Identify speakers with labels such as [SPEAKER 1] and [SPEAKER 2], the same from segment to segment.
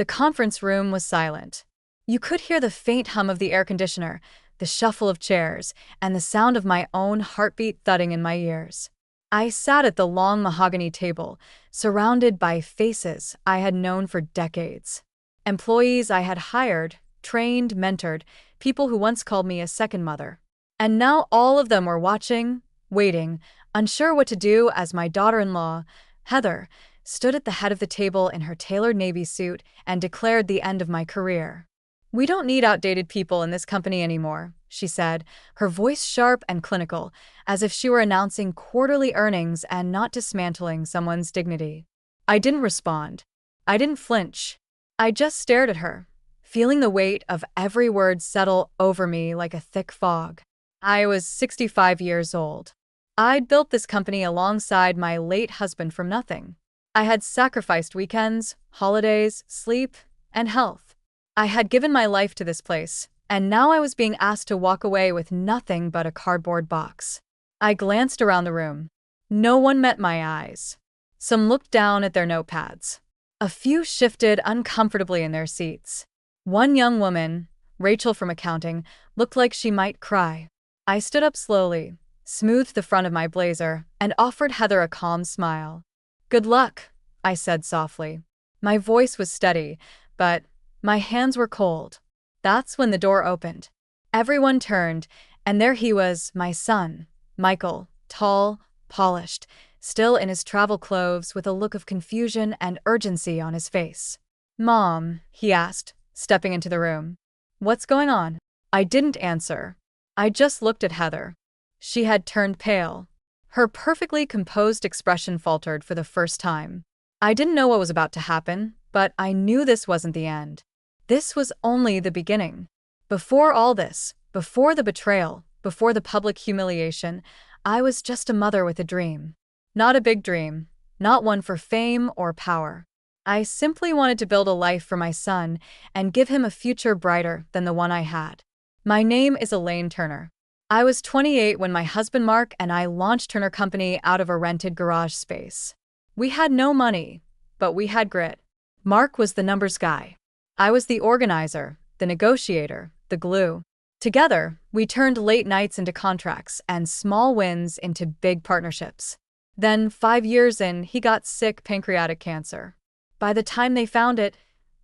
[SPEAKER 1] The conference room was silent. You could hear the faint hum of the air conditioner, the shuffle of chairs, and the sound of my own heartbeat thudding in my ears. I sat at the long mahogany table, surrounded by faces I had known for decades. Employees I had hired, trained, mentored, people who once called me a second mother. And now all of them were watching, waiting, unsure what to do as my daughter-in-law, Heather, stood at the head of the table in her tailored navy suit and declared the end of my career. "We don't need outdated people in this company anymore," she said, her voice sharp and clinical, as if she were announcing quarterly earnings and not dismantling someone's dignity. I didn't respond. I didn't flinch. I just stared at her, feeling the weight of every word settle over me like a thick fog. I was 65 years old. I'd built this company alongside my late husband from nothing. I had sacrificed weekends, holidays, sleep, and health. I had given my life to this place, and now I was being asked to walk away with nothing but a cardboard box. I glanced around the room. No one met my eyes. Some looked down at their notepads. A few shifted uncomfortably in their seats. One young woman, Rachel from accounting, looked like she might cry. I stood up slowly, smoothed the front of my blazer, and offered Heather a calm smile. "Good luck," I said softly. My voice was steady, but my hands were cold. That's when the door opened. Everyone turned, and there he was, my son, Michael, tall, polished, still in his travel clothes with a look of confusion and urgency on his face. "Mom," he asked, stepping into the room. "What's going on?" I didn't answer. I just looked at Heather. She had turned pale. Her perfectly composed expression faltered for the first time. I didn't know what was about to happen, but I knew this wasn't the end. This was only the beginning. Before all this, before the betrayal, before the public humiliation, I was just a mother with a dream. Not a big dream, not one for fame or power. I simply wanted to build a life for my son and give him a future brighter than the one I had. My name is Elaine Turner. I was 28 when my husband Mark and I launched Turner Company out of a rented garage space. We had no money, but we had grit. Mark was the numbers guy. I was the organizer, the negotiator, the glue. Together, we turned late nights into contracts and small wins into big partnerships. Then, 5 years in, he got sick pancreatic cancer. By the time they found it,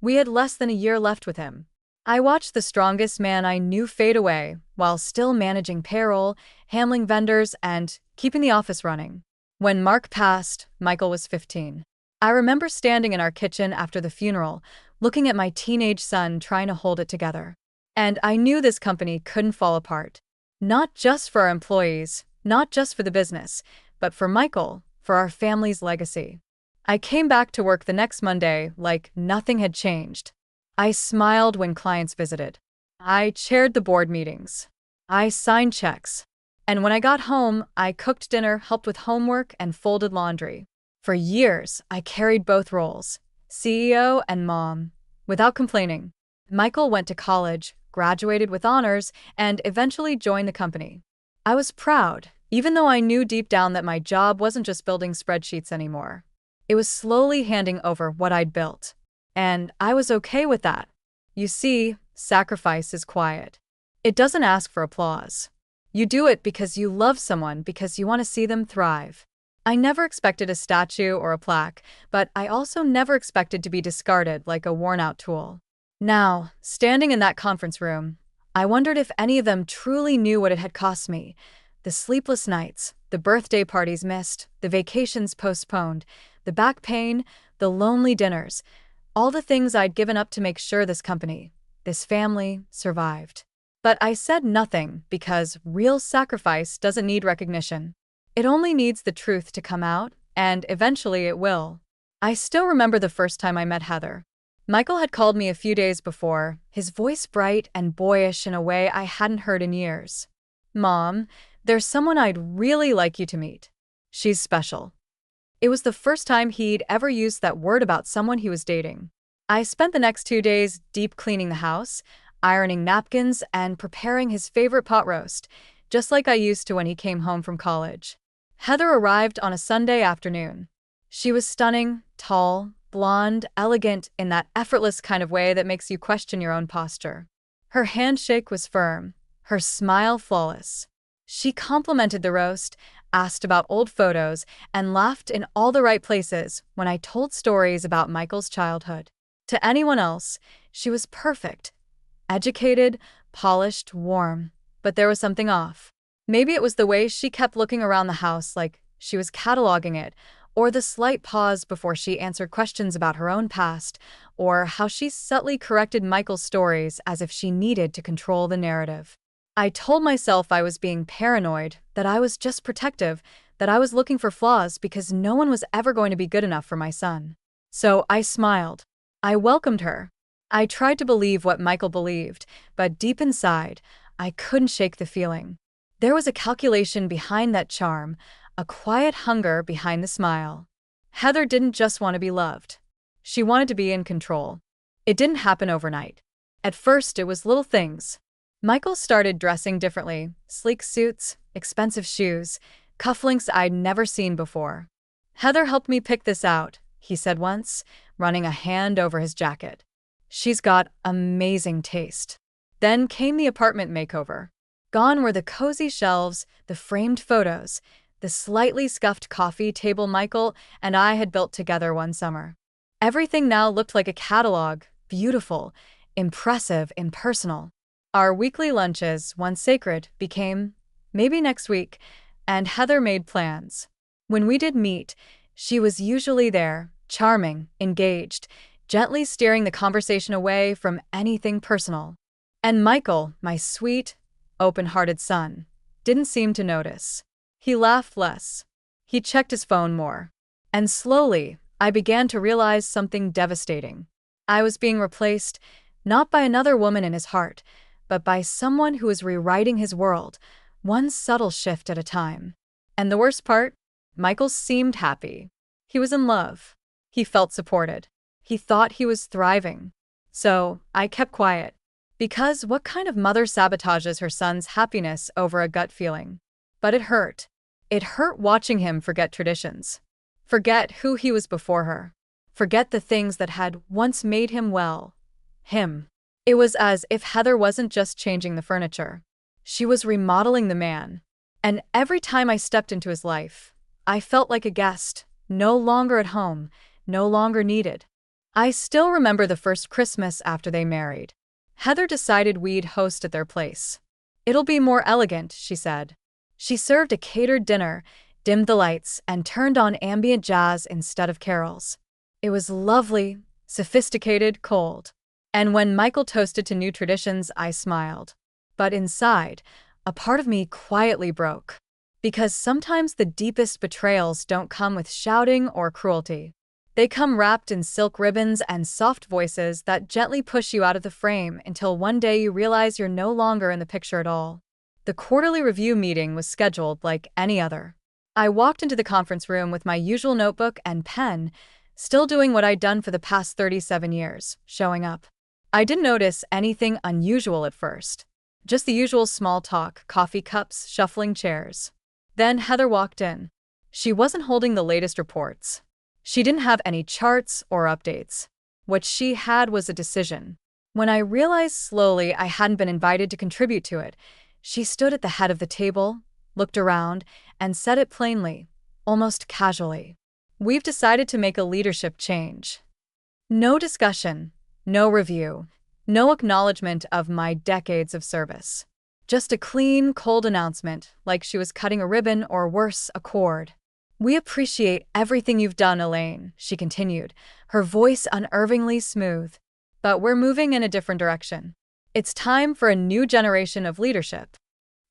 [SPEAKER 1] we had less than a year left with him. I watched the strongest man I knew fade away while still managing payroll, handling vendors, and keeping the office running. When Mark passed, Michael was 15. I remember standing in our kitchen after the funeral, looking at my teenage son trying to hold it together. And I knew this company couldn't fall apart. Not just for our employees, not just for the business, but for Michael, for our family's legacy. I came back to work the next Monday like nothing had changed. I smiled when clients visited. I chaired the board meetings. I signed checks. And when I got home, I cooked dinner, helped with homework, and folded laundry. For years, I carried both roles, CEO and mom, without complaining. Michael went to college, graduated with honors, and eventually joined the company. I was proud, even though I knew deep down that my job wasn't just building spreadsheets anymore. It was slowly handing over what I'd built. And I was okay with that. You see, sacrifice is quiet. It doesn't ask for applause. You do it because you love someone, because you want to see them thrive. I never expected a statue or a plaque, but I also never expected to be discarded like a worn-out tool. Now, standing in that conference room, I wondered if any of them truly knew what it had cost me. The sleepless nights, the birthday parties missed, the vacations postponed, the back pain, the lonely dinners, all the things I'd given up to make sure this company, this family, survived. But I said nothing because real sacrifice doesn't need recognition. It only needs the truth to come out, and eventually it will. I still remember the first time I met Heather. Michael had called me a few days before, his voice bright and boyish in a way I hadn't heard in years. "Mom, there's someone I'd really like you to meet. She's special." It was the first time he'd ever used that word about someone he was dating. I spent the next 2 days deep cleaning the house, ironing napkins, and preparing his favorite pot roast, just like I used to when he came home from college. Heather arrived on a Sunday afternoon. She was stunning, tall, blonde, elegant in that effortless kind of way that makes you question your own posture. Her handshake was firm, her smile flawless. She complimented the roast, asked about old photos, and laughed in all the right places when I told stories about Michael's childhood. To anyone else, she was perfect, educated, polished, warm. But there was something off. Maybe it was the way she kept looking around the house like she was cataloging it, or the slight pause before she answered questions about her own past, or how she subtly corrected Michael's stories as if she needed to control the narrative. I told myself I was being paranoid, that I was just protective, that I was looking for flaws because no one was ever going to be good enough for my son. So I smiled. I welcomed her. I tried to believe what Michael believed, but deep inside, I couldn't shake the feeling. There was a calculation behind that charm, a quiet hunger behind the smile. Heather didn't just want to be loved. She wanted to be in control. It didn't happen overnight. At first, it was little things. Michael started dressing differently, sleek suits, expensive shoes, cufflinks I'd never seen before. "Heather helped me pick this out," he said once, running a hand over his jacket. "She's got amazing taste." Then came the apartment makeover. Gone were the cozy shelves, the framed photos, the slightly scuffed coffee table Michael and I had built together one summer. Everything now looked like a catalog, beautiful, impressive, impersonal. Our weekly lunches, once sacred, became, maybe next week, and Heather made plans. When we did meet, she was usually there, charming, engaged, gently steering the conversation away from anything personal. And Michael, my sweet, open-hearted son, didn't seem to notice. He laughed less. He checked his phone more. And slowly, I began to realize something devastating. I was being replaced, not by another woman in his heart, but by someone who was rewriting his world, one subtle shift at a time. And the worst part? Michael seemed happy. He was in love. He felt supported. He thought he was thriving. So, I kept quiet. Because what kind of mother sabotages her son's happiness over a gut feeling? But it hurt. It hurt watching him forget traditions. Forget who he was before her. Forget the things that had once made him well. Him. It was as if Heather wasn't just changing the furniture. She was remodeling the man. And every time I stepped into his life, I felt like a guest, no longer at home, no longer needed. I still remember the first Christmas after they married. Heather decided we'd host at their place. "It'll be more elegant," she said. She served a catered dinner, dimmed the lights, and turned on ambient jazz instead of carols. It was lovely, sophisticated, cold. And when Michael toasted to new traditions, I smiled. But inside, a part of me quietly broke. Because sometimes the deepest betrayals don't come with shouting or cruelty. They come wrapped in silk ribbons and soft voices that gently push you out of the frame until one day you realize you're no longer in the picture at all. The quarterly review meeting was scheduled like any other. I walked into the conference room with my usual notebook and pen, still doing what I'd done for the past 37 years, showing up. I didn't notice anything unusual at first. Just the usual small talk, coffee cups, shuffling chairs. Then Heather walked in. She wasn't holding the latest reports. She didn't have any charts or updates. What she had was a decision. When I realized slowly I hadn't been invited to contribute to it, she stood at the head of the table, looked around, and said it plainly, almost casually. "We've decided to make a leadership change." No discussion, no review, no acknowledgement of my decades of service. Just a clean, cold announcement, like she was cutting a ribbon or worse, a cord. "We appreciate everything you've done, Elaine," she continued, her voice unervingly smooth. "But we're moving in a different direction. It's time for a new generation of leadership."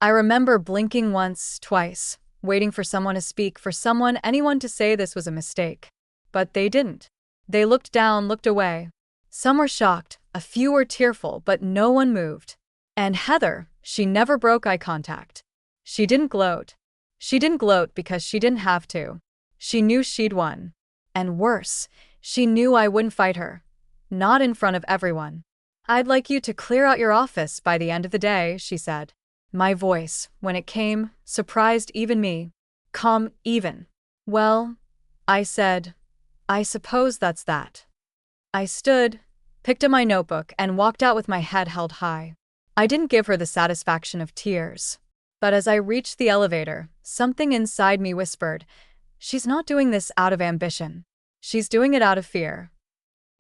[SPEAKER 1] I remember blinking once, twice, waiting for someone to speak, for anyone to say this was a mistake. But they didn't. They looked down, looked away. Some were shocked, a few were tearful, but no one moved. And Heather, she never broke eye contact. She didn't gloat. She didn't gloat because she didn't have to. She knew she'd won. And worse, she knew I wouldn't fight her. Not in front of everyone. "I'd like you to clear out your office by the end of the day," she said. My voice, when it came, surprised even me. Calm, even. "Well," I said, I suppose that's that. I stood, picked up my notebook, and walked out with my head held high. I didn't give her the satisfaction of tears. But as I reached the elevator, something inside me whispered, "She's not doing this out of ambition. She's doing it out of fear."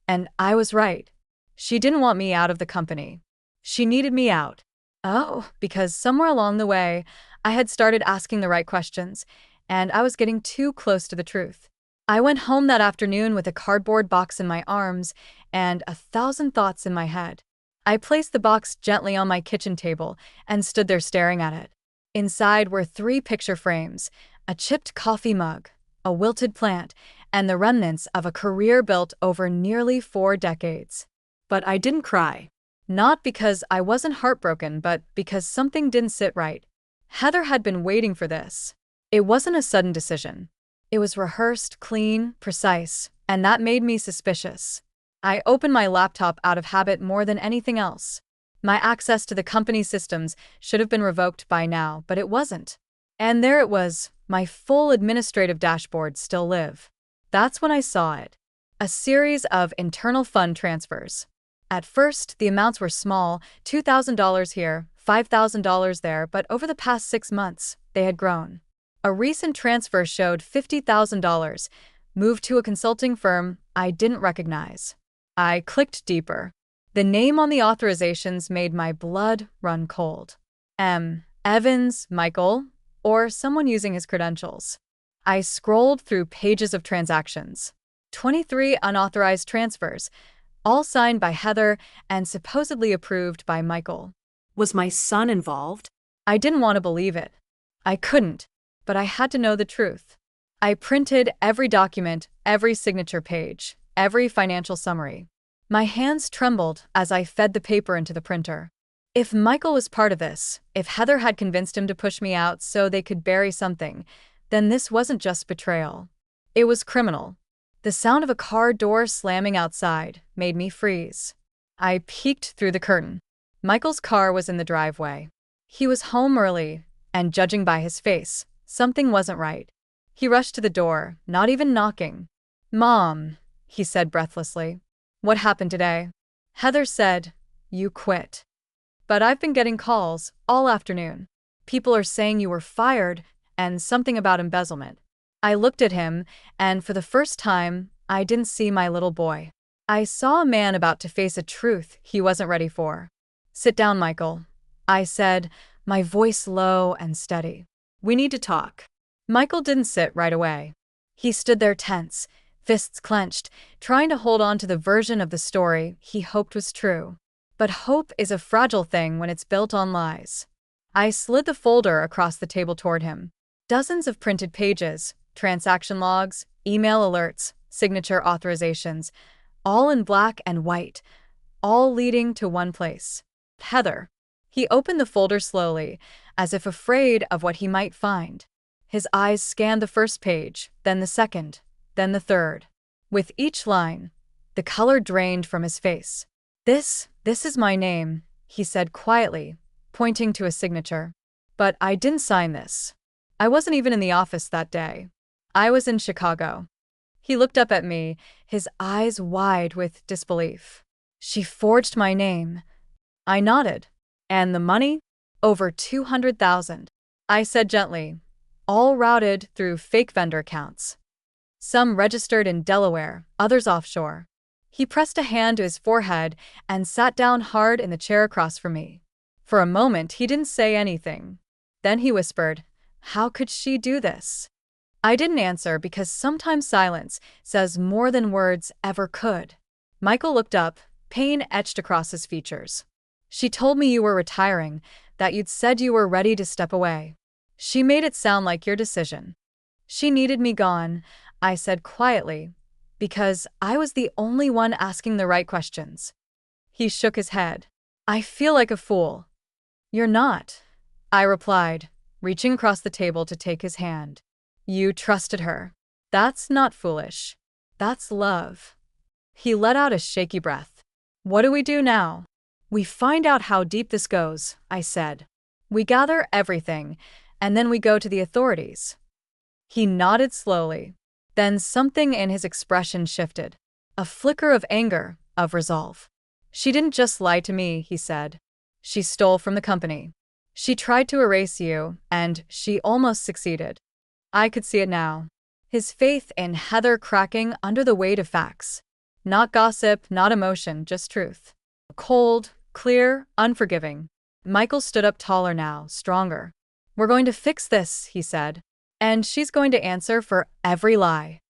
[SPEAKER 1] And I was right. She didn't want me out of the company. She needed me out. Oh, because somewhere along the way, I had started asking the right questions, and I was getting too close to the truth. I went home that afternoon with a cardboard box in my arms and 1,000 thoughts in my head. I placed the box gently on my kitchen table and stood there staring at it. Inside were 3 picture frames, a chipped coffee mug, a wilted plant, and the remnants of a career built over nearly 4 decades. But I didn't cry. Not because I wasn't heartbroken, but because something didn't sit right. Heather had been waiting for this. It wasn't a sudden decision. It was rehearsed, clean, precise, and that made me suspicious. I opened my laptop out of habit more than anything else. My access to the company systems should have been revoked by now, but it wasn't. And there it was, my full administrative dashboard still live. That's when I saw it. A series of internal fund transfers. At first, the amounts were small, $2,000 here, $5,000 there, but over the past 6 months, they had grown. A recent transfer showed $50,000, moved to a consulting firm I didn't recognize. I clicked deeper. The name on the authorizations made my blood run cold. Evans, Michael, or someone using his credentials. I scrolled through pages of transactions. 23 unauthorized transfers, all signed by Heather and supposedly approved by Michael.
[SPEAKER 2] Was my son involved?
[SPEAKER 1] I didn't want to believe it. I couldn't, but I had to know the truth. I printed every document, every signature page, every financial summary. My hands trembled as I fed the paper into the printer. If Michael was part of this, if Heather had convinced him to push me out so they could bury something, then this wasn't just betrayal. It was criminal. The sound of a car door slamming outside made me freeze. I peeked through the curtain. Michael's car was in the driveway. He was home early, and judging by his face, something wasn't right. He rushed to the door, not even knocking. "Mom," he said breathlessly. "What happened today?" Heather said, "You quit." "But I've been getting calls all afternoon. People are saying you were fired and something about embezzlement." I looked at him, and for the first time, I didn't see my little boy. I saw a man about to face a truth he wasn't ready for. "Sit down, Michael," I said, my voice low and steady. "We need to talk." Michael didn't sit right away. He stood there tense, fists clenched, trying to hold on to the version of the story he hoped was true. But hope is a fragile thing when it's built on lies. I slid the folder across the table toward him. Dozens of printed pages, transaction logs, email alerts, signature authorizations, all in black and white, all leading to one place. Heather. He opened the folder slowly, as if afraid of what he might find. His eyes scanned the first page, then the second, then the third. With each line, the color drained from his face. This is my name," he said quietly, pointing to a signature. "But I didn't sign this. I wasn't even in the office that day. I was in Chicago." He looked up at me, his eyes wide with disbelief. "She forged my name." I nodded. "And the money?" "Over 200,000. I said gently. "All routed through fake vendor accounts. Some registered in Delaware, others offshore." He pressed a hand to his forehead and sat down hard in the chair across from me. For a moment, he didn't say anything. Then he whispered, "How could she do this?" I didn't answer because sometimes silence says more than words ever could. Michael looked up, pain etched across his features. "She told me you were retiring, that you'd said you were ready to step away. She made it sound like your decision." "She needed me gone," I said quietly, because I was the only one asking the right questions. He shook his head. "I feel like a fool." "You're not," I replied, reaching across the table to take his hand. "You trusted her. That's not foolish. That's love." He let out a shaky breath. "What do we do now?" "We find out how deep this goes," I said. "We gather everything, and then we go to the authorities." He nodded slowly. Then something in his expression shifted. A flicker of anger, of resolve. "She didn't just lie to me," he said. "She stole from the company. She tried to erase you, and she almost succeeded." I could see it now. His faith in Heather cracking under the weight of facts. Not gossip, not emotion, just truth. Cold, clear, unforgiving. Michael stood up taller now, stronger. "We're going to fix this," he said. "And she's going to answer for every lie."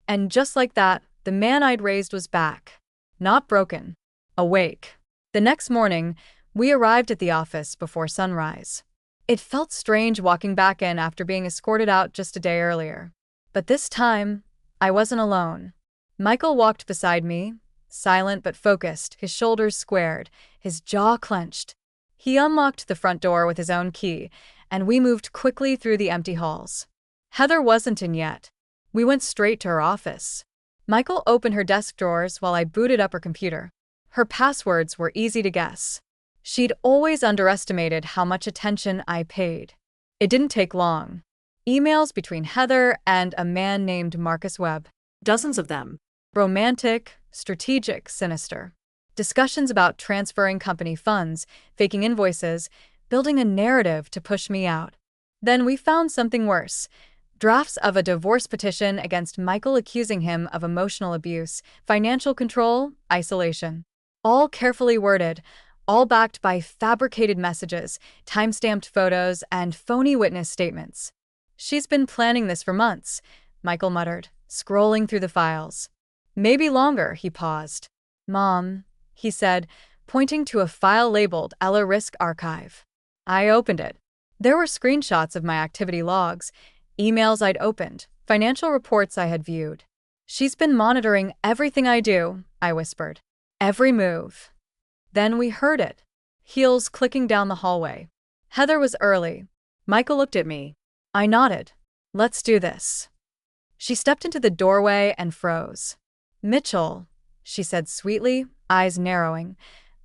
[SPEAKER 1] And just like that, the man I'd raised was back. Not broken. Awake. The next morning, we arrived at the office before sunrise. It felt strange walking back in after being escorted out just a day earlier. But this time, I wasn't alone. Michael walked beside me, silent but focused, his shoulders squared, his jaw clenched. He unlocked the front door with his own key, and we moved quickly through the empty halls. Heather wasn't in yet. We went straight to her office. Michael opened her desk drawers while I booted up her computer. Her passwords were easy to guess. She'd always underestimated how much attention I paid. It didn't take long. Emails between Heather and a man named Marcus Webb.
[SPEAKER 2] Dozens of them.
[SPEAKER 1] Romantic, strategic, sinister. Discussions about transferring company funds, faking invoices, building a narrative to push me out. Then we found something worse. Drafts of a divorce petition against Michael accusing him of emotional abuse, financial control, isolation. All carefully worded, all backed by fabricated messages, time-stamped photos, and phony witness statements. "She's been planning this for months," Michael muttered, scrolling through the files. "Maybe longer," he paused. "Mom," he said, pointing to a file labeled Ella Risk Archive. I opened it. There were screenshots of my activity logs, emails I'd opened, financial reports I had viewed. "She's been monitoring everything I do," I whispered. "Every move." Then we heard it. Heels clicking down the hallway. Heather was early. Michael looked at me. I nodded. "Let's do this." She stepped into the doorway and froze. "Mitchell," she said sweetly, eyes narrowing.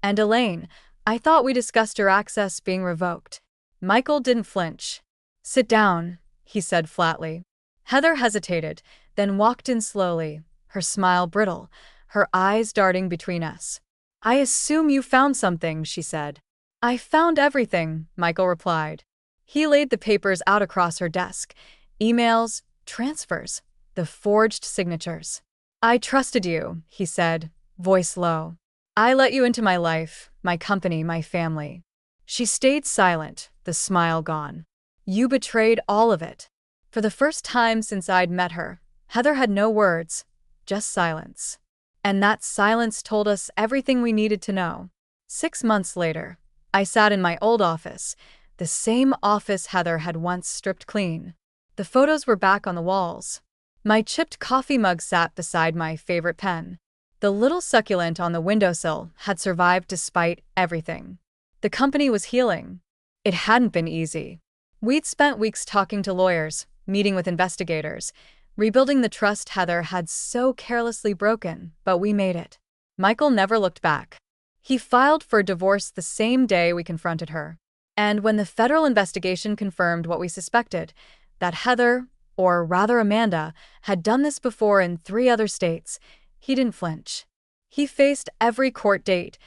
[SPEAKER 1] "And Elaine, I thought we discussed your access being revoked." Michael didn't flinch. "Sit down," he said flatly. Heather hesitated, then walked in slowly, her smile brittle, her eyes darting between us. "I assume you found something," she said. "I found everything," Michael replied. He laid the papers out across her desk. Emails, transfers, the forged signatures. "I trusted you," he said, voice low. "I let you into my life, my company, my family." She stayed silent, the smile gone. "You betrayed all of it." For the first time since I'd met her, Heather had no words, just silence. And that silence told us everything we needed to know. 6 months later, I sat in my old office, the same office Heather had once stripped clean. The photos were back on the walls. My chipped coffee mug sat beside my favorite pen. The little succulent on the windowsill had survived despite everything. The company was healing. It hadn't been easy. We'd spent weeks talking to lawyers, meeting with investigators, rebuilding the trust Heather had so carelessly broken, but we made it. Michael never looked back. He filed for divorce the same day we confronted her. And when the federal investigation confirmed what we suspected, that Heather, or rather Amanda, had done this before in 3 other states, he didn't flinch. He faced every court date,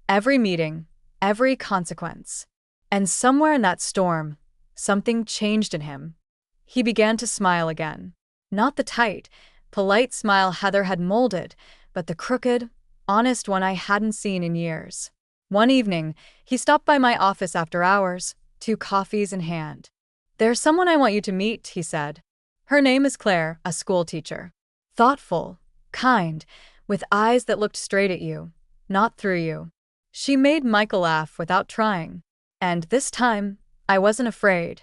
[SPEAKER 1] every meeting, every consequence. And somewhere in that storm, something changed in him. He began to smile again. Not the tight, polite smile Heather had molded, but the crooked, honest one I hadn't seen in years. One evening, he stopped by my office after hours, 2 coffees in hand. "There's someone I want you to meet," he said. "Her name is Claire, a school teacher. Thoughtful, kind, with eyes that looked straight at you, not through you." She made Michael laugh without trying. And this time, I wasn't afraid.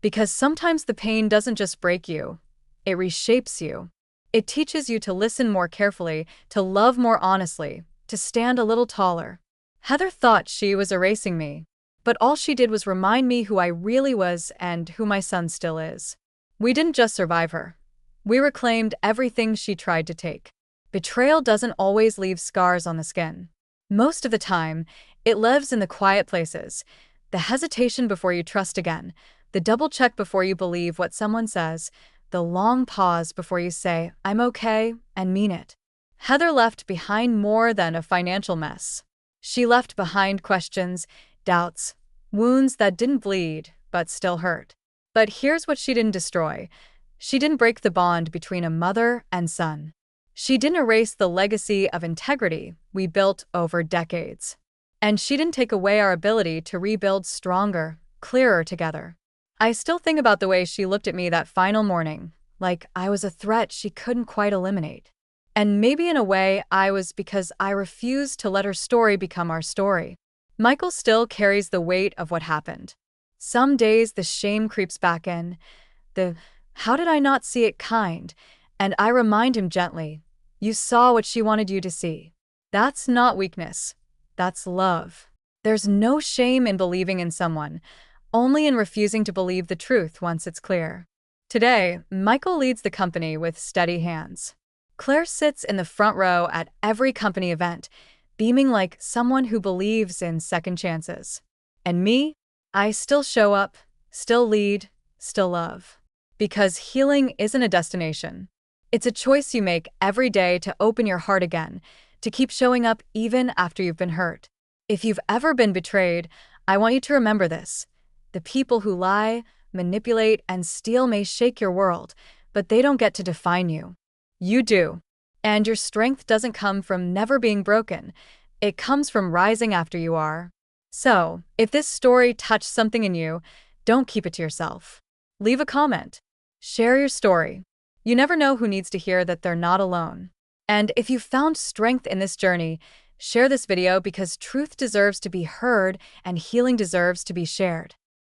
[SPEAKER 1] Because sometimes the pain doesn't just break you. It reshapes you. It teaches you to listen more carefully, to love more honestly, to stand a little taller. Heather thought she was erasing me, but all she did was remind me who I really was and who my son still is. We didn't just survive her. We reclaimed everything she tried to take. Betrayal doesn't always leave scars on the skin. Most of the time, it lives in the quiet places, the hesitation before you trust again, the double check before you believe what someone says, the long pause before you say, "I'm okay," and mean it. Heather left behind more than a financial mess. She left behind questions, doubts, wounds that didn't bleed, but still hurt. But here's what she didn't destroy. She didn't break the bond between a mother and son. She didn't erase the legacy of integrity we built over decades. And she didn't take away our ability to rebuild stronger, clearer together. I still think about the way she looked at me that final morning, like I was a threat she couldn't quite eliminate. And maybe in a way I was, because I refused to let her story become our story. Michael still carries the weight of what happened. Some days the shame creeps back in, the "how did I not see it" kind, and I remind him gently, "You saw what she wanted you to see." That's not weakness. That's love. There's no shame in believing in someone, only in refusing to believe the truth once it's clear. Today, Michael leads the company with steady hands. Claire sits in the front row at every company event, beaming like someone who believes in second chances. And me? I still show up, still lead, still love. Because healing isn't a destination. It's a choice you make every day to open your heart again, to keep showing up even after you've been hurt. If you've ever been betrayed, I want you to remember this. The people who lie, manipulate, and steal may shake your world, but they don't get to define you. You do. And your strength doesn't come from never being broken. It comes from rising after you are. So, if this story touched something in you, don't keep it to yourself. Leave a comment. Share your story. You never know who needs to hear that they're not alone. And if you found strength in this journey, share this video because truth deserves to be heard and healing deserves to be shared.